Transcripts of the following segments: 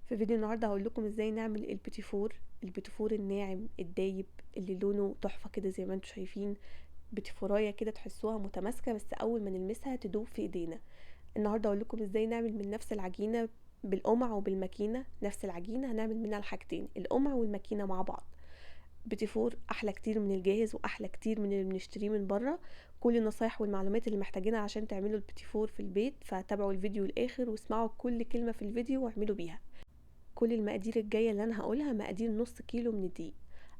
في فيديو النهارده هقول لكم ازاي نعمل البيتيفور الناعم الدايب اللي لونه تحفه كده زي ما انتم شايفين. بيتيفورايه كده تحسوها متماسكه، بس اول ما نلمسها تدوب في ايدينا. النهارده هقول لكم ازاي نعمل من نفس العجينه بالقمع وبالماكينه. نفس العجينه هنعمل منها الحاجتين، القمع والماكينه مع بعض. بيتيفور احلى كتير من الجاهز واحلى كتير من اللي بنشتريه من بره. كل النصايح والمعلومات اللي محتاجينها عشان تعملوا البيتيفور في البيت، فتابعوا الفيديو الاخر واسمعوا كل كلمه في الفيديو واعملوا بيها. كل المقادير الجايه اللي انا هقولها مقادير نص كيلو من الدقيق.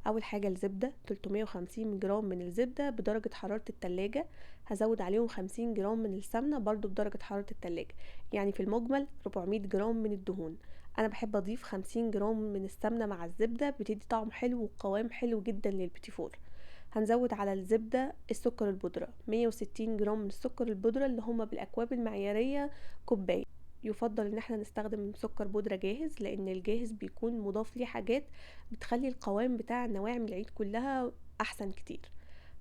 اول حاجه الزبده، 350 جرام من الزبده بدرجه حراره التلاجة. هزود عليهم 50 جرام من السمنه برضو بدرجه حراره التلاجة، يعني في المجمل 400 جرام من الدهون. انا بحب اضيف 50 جرام من السمنه مع الزبده، بتدي طعم حلو وقوام حلو جدا للبيتيفور. هنزود على الزبده السكر البودره، 160 جرام من السكر البودره اللي هما بالاكواب المعياريه كوبايه. يفضل ان احنا نستخدم سكر بودرة جاهز، لان الجاهز بيكون مضاف ليه حاجات بتخلي القوام بتاع نواعم العيد كلها احسن كتير.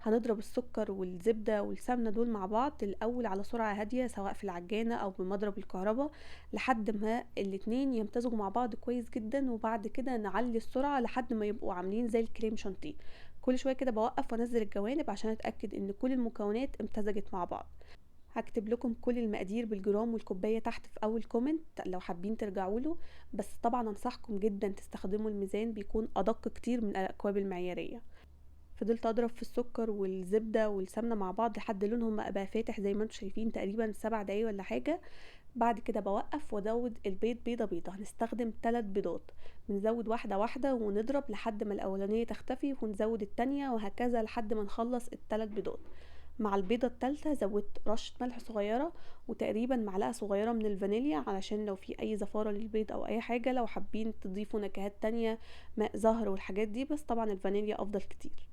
هنضرب السكر والزبدة والسمنة دول مع بعض الاول على سرعة هادية، سواء في العجانة او بمضرب الكهرباء، لحد ما الاتنين يمتزجوا مع بعض كويس جدا. وبعد كده نعلي السرعة لحد ما يبقوا عاملين زي الكريم شانتيه. كل شوية كده بوقف وانزل الجوانب عشان اتأكد ان كل المكونات امتزجت مع بعض. هكتب لكم كل المقادير بالجرام والكوبايه تحت في اول كومنت لو حابين ترجعوا له. بس طبعا انصحكم جدا تستخدموا الميزان، بيكون ادق كتير من الاكواب المعياريه. فضلت اضرب في السكر والزبده والسمنه مع بعض لحد لونهم بقى فاتح زي ما انتم شايفين، تقريبا 7 دقايق ولا حاجه. بعد كده بوقف وازود البيض بيضه بيضه. هنستخدم 3 بيضات، بنزود واحده واحده ونضرب لحد ما الاولانيه تختفي ونزود التانية، وهكذا لحد ما نخلص ال3 بيضات. مع البيضة التالتة زودت رشة ملح صغيرة وتقريبا معلقة صغيرة من الفانيليا، علشان لو في اي زفارة للبيض او اي حاجة، لو حابين تضيفوا نكهات تانية، ماء زهر والحاجات دي، بس طبعا الفانيليا افضل كتير.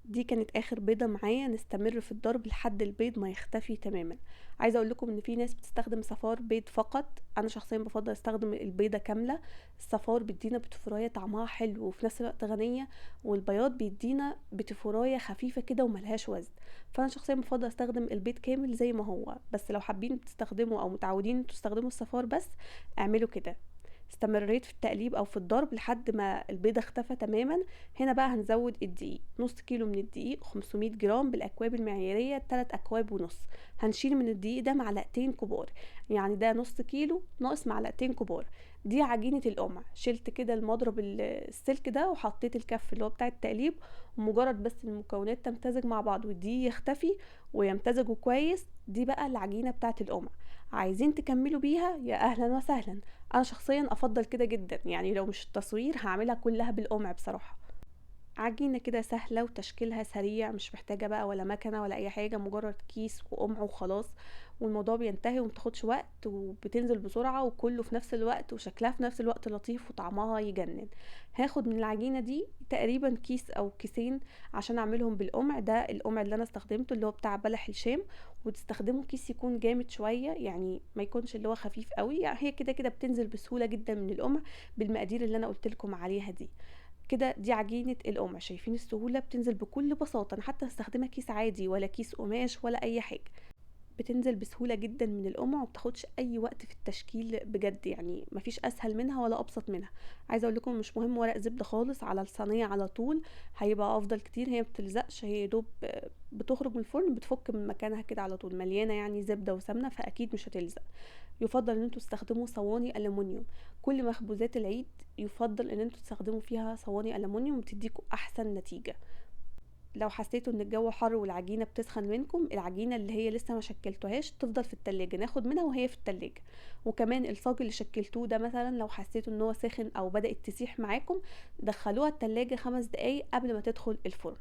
دي كانت اخر بيضة معايا. نستمر في الضرب لحد البيض ما يختفي تماما. عايزة اقول لكم ان في ناس بتستخدم صفار بيض فقط، انا شخصيا بفضل استخدم البيضة كاملة. الصفار بيدينا بتفراية طعمها حلو وفي نفس الوقت غنية، والبياض بيدينا بتفراية خفيفة كده وملهاش وزن. فانا شخصيا بفضل استخدم البيض كامل زي ما هو، بس لو حابين تستخدموا او متعودين تستخدموا الصفار بس اعملوا كده. استمريت في التقليب او في الضرب لحد ما البيضة اختفى تماما. هنا بقى هنزود الدقيق، نص كيلو من الدقيق، 500 جرام بالاكواب المعيارية، 3 اكواب ونص. هنشيل من الدقيق ده معلقتين كبار، يعني ده نص كيلو ناقص معلقتين كبار. دي عجينة القمع. شلت كده المضرب السلك ده وحطيت الكف اللي هو بتاع التقليب، ومجرد بس المكونات تمتزج مع بعض والدقيق يختفي ويمتزجوا كويس، دي بقى العجينة بتاعت القمع. عايزين تكملوا بيها يا اهلا وسهلا. انا شخصيا افضل كده جدا، يعني لو مش التصوير هعملها كلها بالقمع بصراحة. عجينة كده سهلة وتشكيلها سريع، مش محتاجة بقى ولا مكنة ولا اي حاجة، مجرد كيس وقمع وخلاص. والموضوع بينتهي ومتاخدش وقت وبتنزل بسرعة وكله في نفس الوقت وشكلها في نفس الوقت لطيف وطعمها يجنن. هاخد من العجينة دي تقريبا كيس او كيسين عشان اعملهم بالقمع. ده القمع اللي انا استخدمته اللي هو بتاع بلح الشام. وتستخدموا كيس يكون جامد شوية، يعني ما يكونش اللي هو خفيف قوي، يعني هي كده كده بتنزل بسهولة جدا من القمع بالمقادير اللي انا قلت لكم عليها دي. كده دي عجينة القمع، شايفين السهولة؟ بتنزل بكل بساطة. انا حتى هستخدمها كيس عادي ولا كيس قماش ولا اي حاجة، بتنزل بسهولة جدا من القمع وبتاخدش اي وقت في التشكيل بجد، يعني مفيش اسهل منها ولا ابسط منها. عايزة اقول لكم مش مهم ورق زبدة خالص، على الصينية على طول هيبقى افضل كتير. هي مبتلزقش، هي دوب بتخرج من الفرن بتفك من مكانها كده على طول، مليانة يعني زبدة وسمنة فاكيد مش هتلزق. يفضل ان انتوا تستخدموا صواني الومنيوم. كل مخبوزات العيد يفضل ان انتوا تستخدموا فيها صواني الومنيوم، بتديكوا احسن نتيجة. لو حسيتوا ان الجو حر والعجينه بتسخن منكم، العجينه اللي هي لسه ما شكلتوهاش تفضل في التلاجة، ناخد منها وهي في التلاجة. وكمان الصاج اللي شكلتوه ده مثلا لو حسيتوا ان هو سخن او بدأت تسيح معاكم، دخلوها التلاجة 5 دقايق قبل ما تدخل الفرن.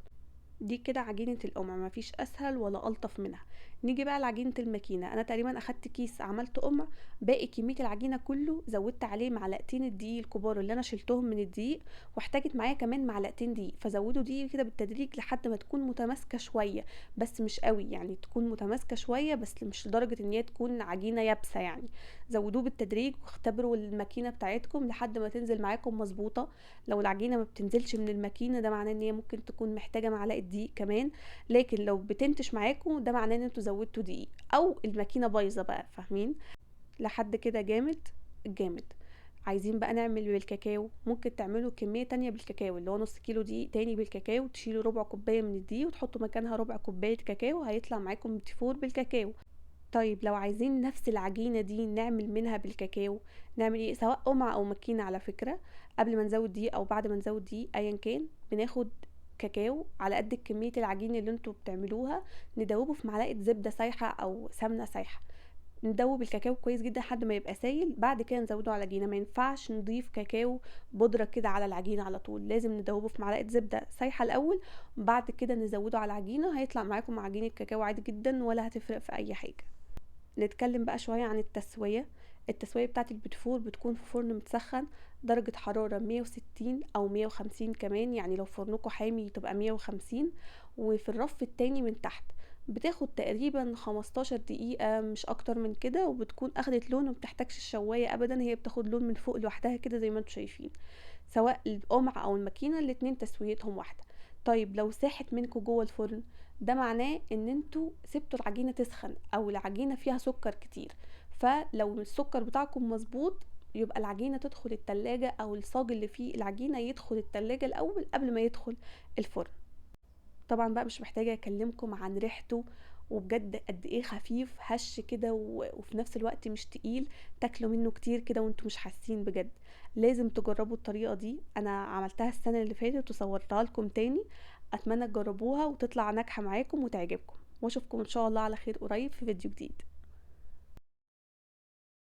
دي كده عجينة القمع، مفيش اسهل ولا الطف منها. نيجي بقى لعجينة الماكينة. انا تقريبا اخدت كيس عملت قمع، باقي كمية العجينة كله زودت عليه معلقتين الدقيق الكبار اللي انا شلتهم من الدقيق، واحتاجت معايا كمان معلقتين دقيق، فزودوا دقيق كده بالتدريج لحد ما تكون متماسكة شوية، بس مش قوي، يعني تكون متماسكة شوية بس مش لدرجة ان هي تكون عجينة يابسة يعني. زودوه بالتدريج واختبروا الماكينة بتاعتكم لحد ما تنزل معاكم مظبوطة. لو العجينة ما بتنزلش من الماكينة ده معناه ان هي ممكن تكون محتاجة معلقة دقيق كمان، لكن لو بتنتش معاكم ده معناه ان انتوا زودتوا دقيق او الماكينة بايظة بقى، فاهمين؟ لحد كده جامد جامد. عايزين بقى نعمل بالكاكاو، ممكن تعملوا كمية تانية بالكاكاو، اللي هو نص كيلو دقيق تاني بالكاكاو، تشيلوا ربع كوباية من الدقيق وتحطوا مكانها ربع كوباية كاكاو، هيطلع معاكم بيتي فور بالكاكاو. طيب لو عايزين نفس العجينة دي نعمل منها بالكاكاو، نعمل ايه؟ سواء قمع او ماكينة على فكرة، قبل ما نزود دقيق او بعد ما نزود دقيق ايا كان، بناخد كاكاو على قد كمية العجينة اللي انتوا بتعملوها، ندوبه في معلقة زبدة سايحة او سمنة سايحة، ندوب الكاكاو كويس جدا لحد ما يبقى سايل، بعد كده نزوده على العجينه. ما ينفعش نضيف كاكاو بودره كده على العجينه على طول، لازم ندوبه في معلقه زبده سايحه الاول، وبعد كده نزوده على العجينه، هيطلع معاكم عجينه كاكاو عادي جدا ولا هتفرق في اي حاجه. نتكلم بقى شويه عن التسويه. التسويه بتاعه البيتفور بتكون في فرن متسخن درجه حراره 160 او 150 كمان، يعني لو فرنكم حامي تبقى 150، وفي الرف التاني من تحت. بتاخد تقريبا 15 دقيقة مش اكتر من كده، وبتكون اخدت لون ومبتحتاجش الشواية ابدا، هي بتاخد لون من فوق لوحدها كده زي ما انتم شايفين. سواء القمع او الماكينة الاتنين تسويتهم واحدة. طيب لو ساحت منكم جوه الفرن، ده معناه ان انتوا سبتوا العجينة تسخن او العجينة فيها سكر كتير. فلو السكر بتاعكم مظبوط، يبقى العجينة تدخل التلاجة او الصاج اللي فيه العجينة يدخل التلاجة الاول قبل ما يدخل الفرن. طبعا بقى مش محتاجة اكلمكم عن ريحته، وبجد قد ايه خفيف هش كده وفي نفس الوقت مش تقيل، تاكلوا منه كتير كده وانتوا مش حاسين بجد. لازم تجربوا الطريقة دي، انا عملتها السنة اللي فاتت وصورتها لكم تاني، اتمنى تجربوها وتطلع ناجحة معاكم وتعجبكم، واشوفكم ان شاء الله على خير قريب في فيديو جديد.